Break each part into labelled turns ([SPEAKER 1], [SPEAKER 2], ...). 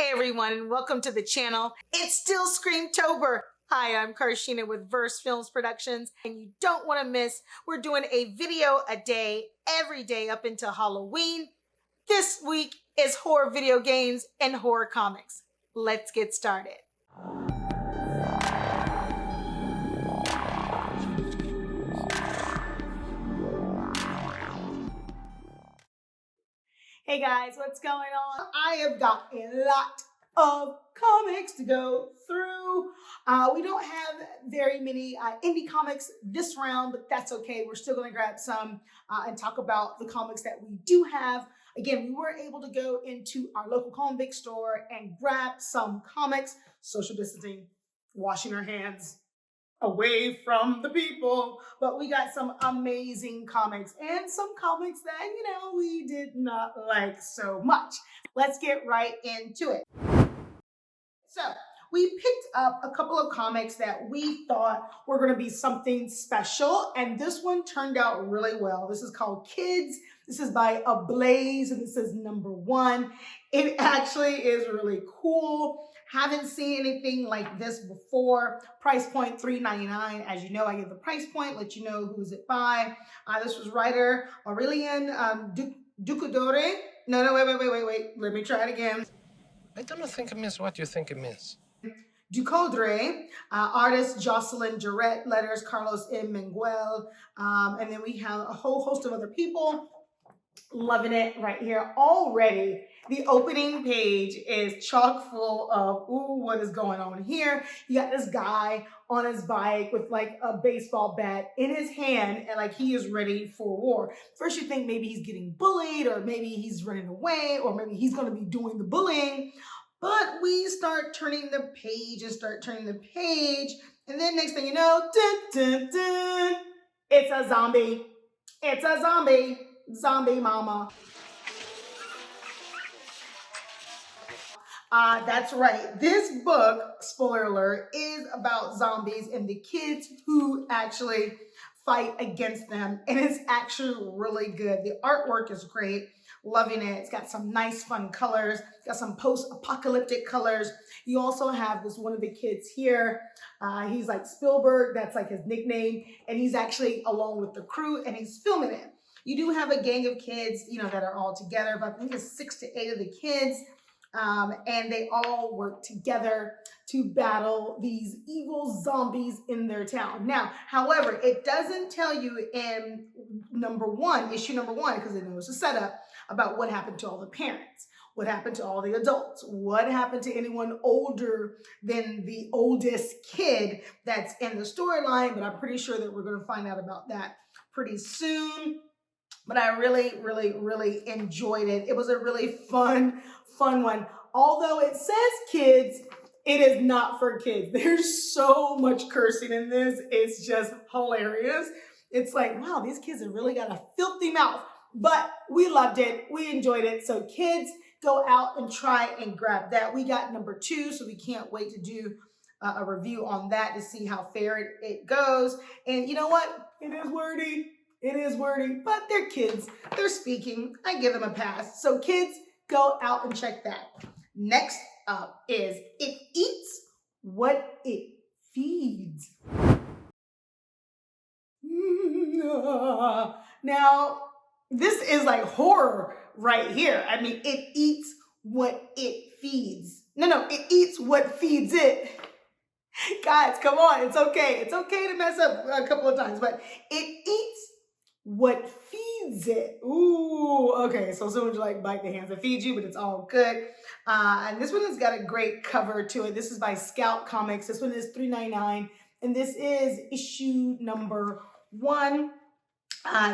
[SPEAKER 1] Hey everyone, and welcome to the channel. It's still Screamtober. Hi, I'm Carshénah with Versefilmsproductions, and you don't want to miss, we're doing a video a day, every day up until Halloween. This week is horror video games and horror comics. Let's get started. Hey guys, what's going on? I have got a lot of comics to go through. We don't have very many indie comics this round, but that's okay. We're still going to grab some and talk about the comics that we do have. Again, we were able to go into our local comic store and grab some comics, social distancing, washing our hands, away from the people, but we got some amazing comics and some comics that, we did not like so much. Let's get right into it. So we picked up a couple of comics that we thought were going to be something special, and this one turned out really well. This is called Kids. This is by Ablaze, and this is #1. It actually is really cool. Haven't seen anything like this before. Price point $3.99. As you know, I give the price point, let you know who's it by. This was writer Aurelian Ducadore. No, wait. Let me try it again.
[SPEAKER 2] I don't think it means what you think it means.
[SPEAKER 1] Ducadore, artist Jocelyn Jarrett, letters Carlos M. Miguel, and then we have a whole host of other people. Loving it right here already. The opening page is chock full of, what is going on here? You got this guy on his bike with like a baseball bat in his hand and like he is ready for war. First you think maybe he's getting bullied or maybe he's running away or maybe he's going to be doing the bullying. But we start turning the page and then next thing you know, dun, dun, dun, it's a zombie. It's a zombie. Zombie mama. That's right. This book, spoiler alert, is about zombies and the kids who actually fight against them. And it's actually really good. The artwork is great. Loving it. It's got some nice, fun colors. It's got some post-apocalyptic colors. You also have this one of the kids here. He's like Spielberg. That's like his nickname. And he's actually along with the crew and he's filming it. You do have a gang of kids, that are all together, but I think it's 6 to 8 of the kids. And they all work together to battle these evil zombies in their town. Now, however, it doesn't tell you in issue number 1, because it knows the setup, about what happened to all the parents, what happened to all the adults, what happened to anyone older than the oldest kid that's in the storyline, but I'm pretty sure that we're going to find out about that pretty soon. But I really enjoyed it. It was a really fun one. Although it says kids, it is not for kids. There's so much cursing in this. It's just hilarious. It's like, wow, these kids have really got a filthy mouth. But we loved it. We enjoyed it. So kids, go out and try and grab that. We got #2, so we can't wait to do a review on that to see how fair it goes. And you know what? It is wordy. It is wordy, but they're kids. They're speaking. I give them a pass. So kids, go out and check that. Next up is It Eats What It Feeds. Now, this is like horror right here. I mean, it eats what it feeds. No, it eats what feeds it. Guys, come on. It's okay. It's okay to mess up a couple of times, but it eats what feeds it. Ooh, okay. So someone like bite the hands that feed you, but it's all good. And this one has got a great cover to it. This is by Scout Comics. This one is $3.99, and this is issue #1.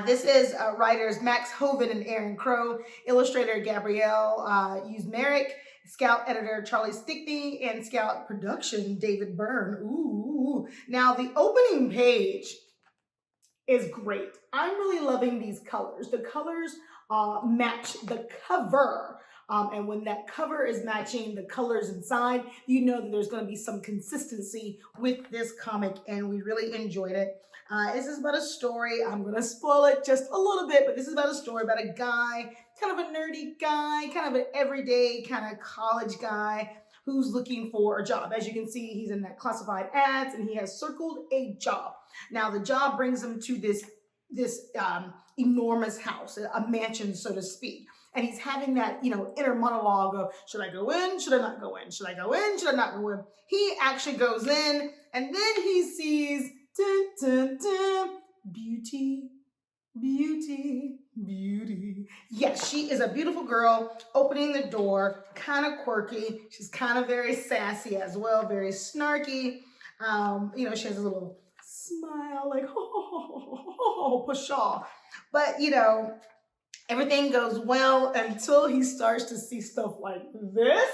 [SPEAKER 1] This is writers Max Hoven and Aaron Crow, illustrator Gabrielle Uzmerick, Scout editor Charlie Stickney, and Scout production David Byrne. Ooh. Now the opening page is great. I'm really loving these colors. The colors match the cover. And when that cover is matching the colors inside, you know that there's going to be some consistency with this comic, and we really enjoyed it. This is about a story. I'm going to spoil it just a little bit, but this is about a story about a guy kind of a nerdy guy, kind of an everyday kind of college guy who's looking for a job. As you can see, he's in that classified ads and he has circled a job. Now the job brings him to this enormous house, a mansion, so to speak. And he's having that, inner monologue of, should I go in? Should I not go in? Should I go in? Should I not go in? He actually goes in and then he sees, dun, dun, dun, beauty, beauty, beauty. Yes, she is a beautiful girl opening the door, kind of quirky. She's kind of very sassy as well, very snarky. She has a little smile like, pshaw. But, everything goes well until he starts to see stuff like this,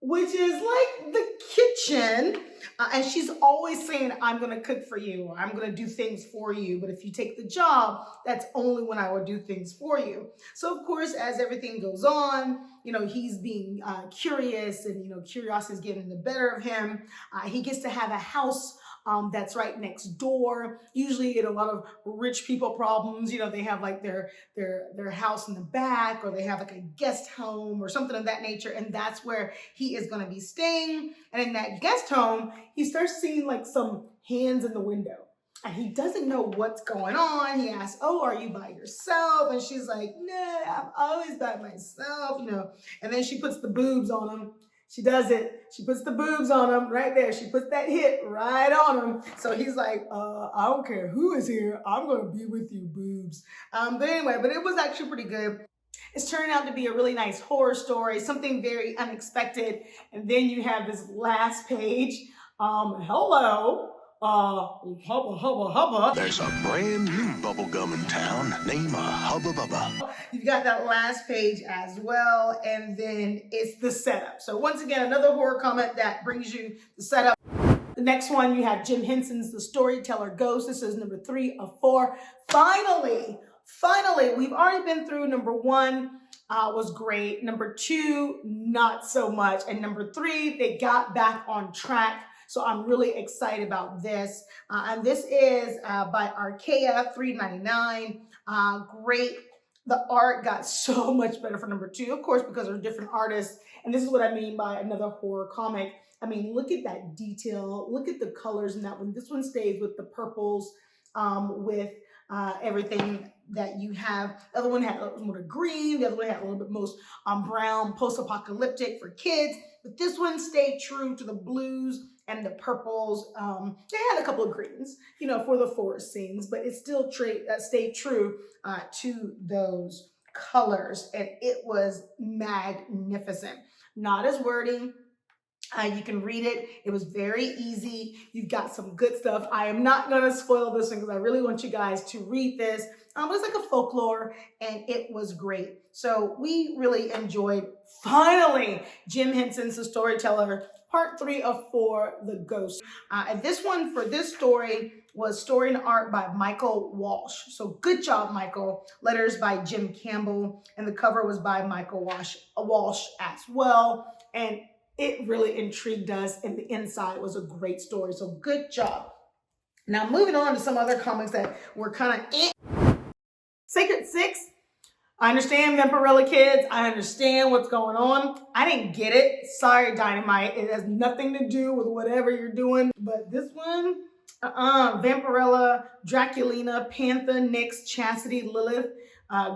[SPEAKER 1] which is like the kitchen. And she's always saying, I'm going to cook for you. Or I'm going to do things for you. But if you take the job, that's only when I will do things for you. So, of course, as everything goes on, he's being curious and, curiosity is getting the better of him. He gets to have a house that's right next door. Usually in a lot of rich people problems, they have like their house in the back, or they have like a guest home or something of that nature. And that's where he is going to be staying. And in that guest home, he starts seeing like some hands in the window. And he doesn't know what's going on. He asks, oh, are you by yourself? And she's like, no, I'm always by myself, And then she puts the boobs on him. She does it. She puts the boobs on him right there. She puts that hit right on him. So he's like, I don't care who is here. I'm going to be with you, boobs. But it was actually pretty good. It's turned out to be a really nice horror story, something very unexpected. And then you have this last page. Hello. Hubba, hubba, hubba.
[SPEAKER 3] There's a brand new bubblegum in town. Name a Hubba Bubba.
[SPEAKER 1] You've got that last page as well. And then it's the setup. So once again, another horror comment that brings you the setup. The next one, you have Jim Henson's The Storyteller Ghost. This is number 3 of 4. Finally, we've already been through number 1. Was great. Number 2, not so much. And number 3, they got back on track. So I'm really excited about this. And this is by Archaea, $3.99. Great. The art got so much better for number 2, of course, because they're different artists. And this is what I mean by another horror comic. I mean, look at that detail. Look at the colors in that one. This one stays with the purples, with everything that you have. The other one had a little more green. The other one had a little bit most brown, post-apocalyptic for kids. But this one stayed true to the blues and the purples. They had a couple of greens, for the forest scenes, but it still stayed true to those colors. And it was magnificent. Not as wordy. You can read it. It was very easy. You've got some good stuff. I am not going to spoil this one because I really want you guys to read this. It's like a folklore, and it was great. So we really enjoyed, finally, Jim Henson's The Storyteller, part 3 of 4, The Ghost. And this one for this story was story and art by Michael Walsh. So good job, Michael. Letters by Jim Campbell, and the cover was by Michael Walsh as well. And it really intrigued us, and the inside was a great story. So good job. Now moving on to some other comics that were kind of Sacred 6. I understand Vampirella kids. I understand what's going on. I didn't get it. Sorry, Dynamite. It has nothing to do with whatever you're doing. But this one, Vampirella, Draculina, Panther, Nyx, Chastity, Lilith,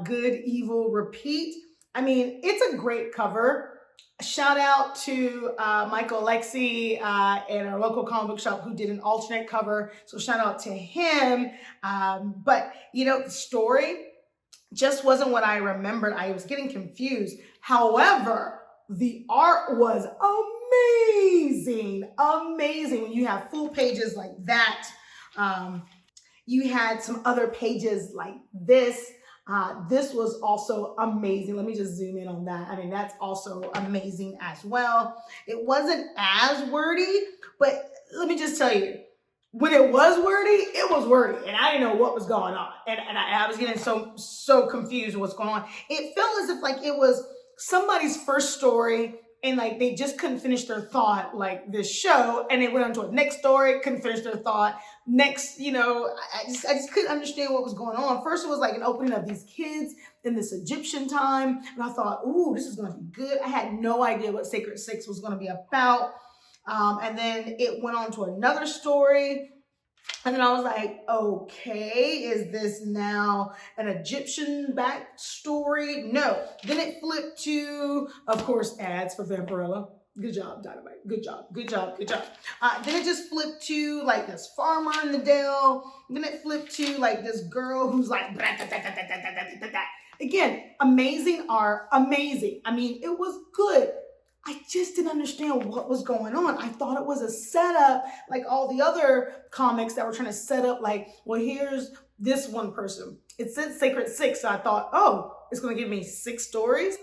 [SPEAKER 1] Good, Evil, Repeat. I mean, it's a great cover. Shout out to Michael Alexi in our local comic book shop who did an alternate cover. So shout out to him. But, the story just wasn't what I remembered. I was getting confused. However, the art was amazing. Amazing. When you have full pages like that, you had some other pages like this. This was also amazing. Let me just zoom in on that. I mean, that's also amazing as well. It wasn't as wordy, but let me just tell you, when it was wordy, and I didn't know what was going on. And I was getting so confused with what's going on. It felt as if like it was somebody's first story and like they just couldn't finish their thought, like this show, and it went on to a next story, couldn't finish their thought. Next, you know, I just couldn't understand what was going on. First, it was like an opening of these kids in this Egyptian time, and I thought, ooh, this is going to be good. I had no idea what Sacred Six was going to be about. And then it went on to another story. And then I was like, okay, is this now an Egyptian backstory? No. Then it flipped to, of course, ads for Vampirella. Good job, Dynamite. Good job, good job, good job. Then it just flipped to like this farmer in the Dell. Then it flipped to like this girl who's like, again, amazing art, amazing. I mean, it was good. I just didn't understand what was going on. I thought it was a setup, like all the other comics that were trying to set up like, well, here's this one person. It said Sacred Six, so I thought, oh, it's going to give me 6 stories?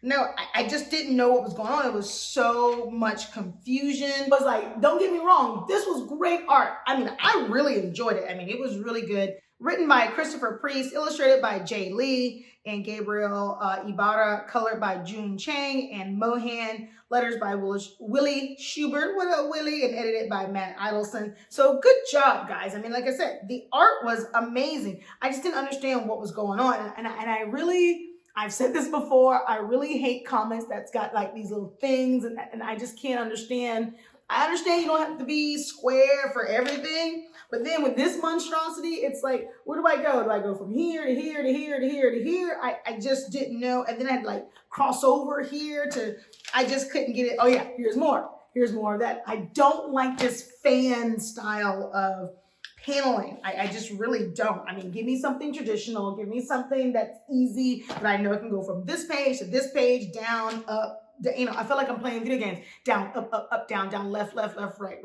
[SPEAKER 1] No, I just didn't know what was going on. It was so much confusion. It was like, don't get me wrong, this was great art. I mean, I really enjoyed it. I mean, it was really good. Written by Christopher Priest, illustrated by Jay Lee and Gabriel Ibarra, colored by June Chang and Mohan, letters by Willie Schubert, what up Willie, and edited by Matt Idelson. So good job, guys. I mean, like I said, the art was amazing. I just didn't understand what was going on. And I really, I've said this before, I really hate comics that's got like these little things and I just can't understand. I understand you don't have to be square for everything, but then with this monstrosity, it's like, where do I go? Do I go from here to here to here to here to here? I just didn't know. And then I had to like cross over here to, I just couldn't get it. Oh yeah, here's more. Here's more of that. I don't like this fan style of paneling. I just really don't. I mean, give me something traditional. Give me something that's easy, but I know it can go from this page to this page, down, up. You know, I feel like I'm playing video games. Down, up, down, left, right.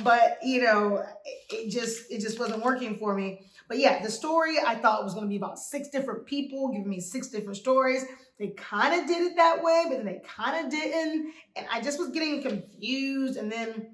[SPEAKER 1] But you know, it just wasn't working for me. But yeah, the story I thought was going to be about 6 different people giving me 6 different stories. They kind of did it that way, but then they kind of didn't. And I just was getting confused. And then,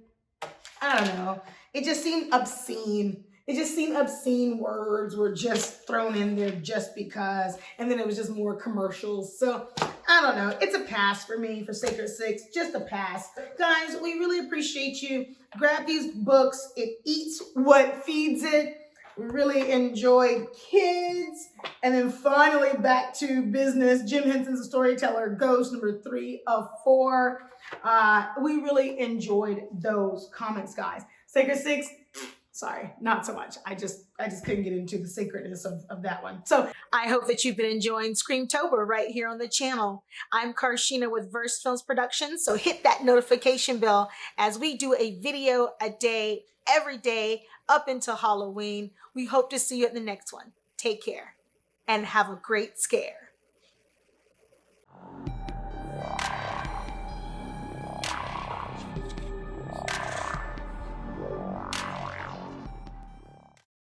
[SPEAKER 1] I don't know, it just seemed obscene. It just seemed obscene words were just thrown in there just because. And then it was just more commercials. So I don't know. It's a pass for me for Sacred Six. Just a pass. Guys, we really appreciate you. Grab these books. It eats what feeds it. We really enjoyed Kids. And then finally back to business. Jim Henson's A Storyteller, Ghost, number 3 of 4. We really enjoyed those comics, guys. Sacred Six, sorry, not so much. I just couldn't get into the sacredness of that one. So I hope that you've been enjoying Screamtober right here on the channel. I'm Carshénah with versefilmsproductions. So hit that notification bell as we do a video a day, every day up until Halloween. We hope to see you at the next one. Take care and have a great scare.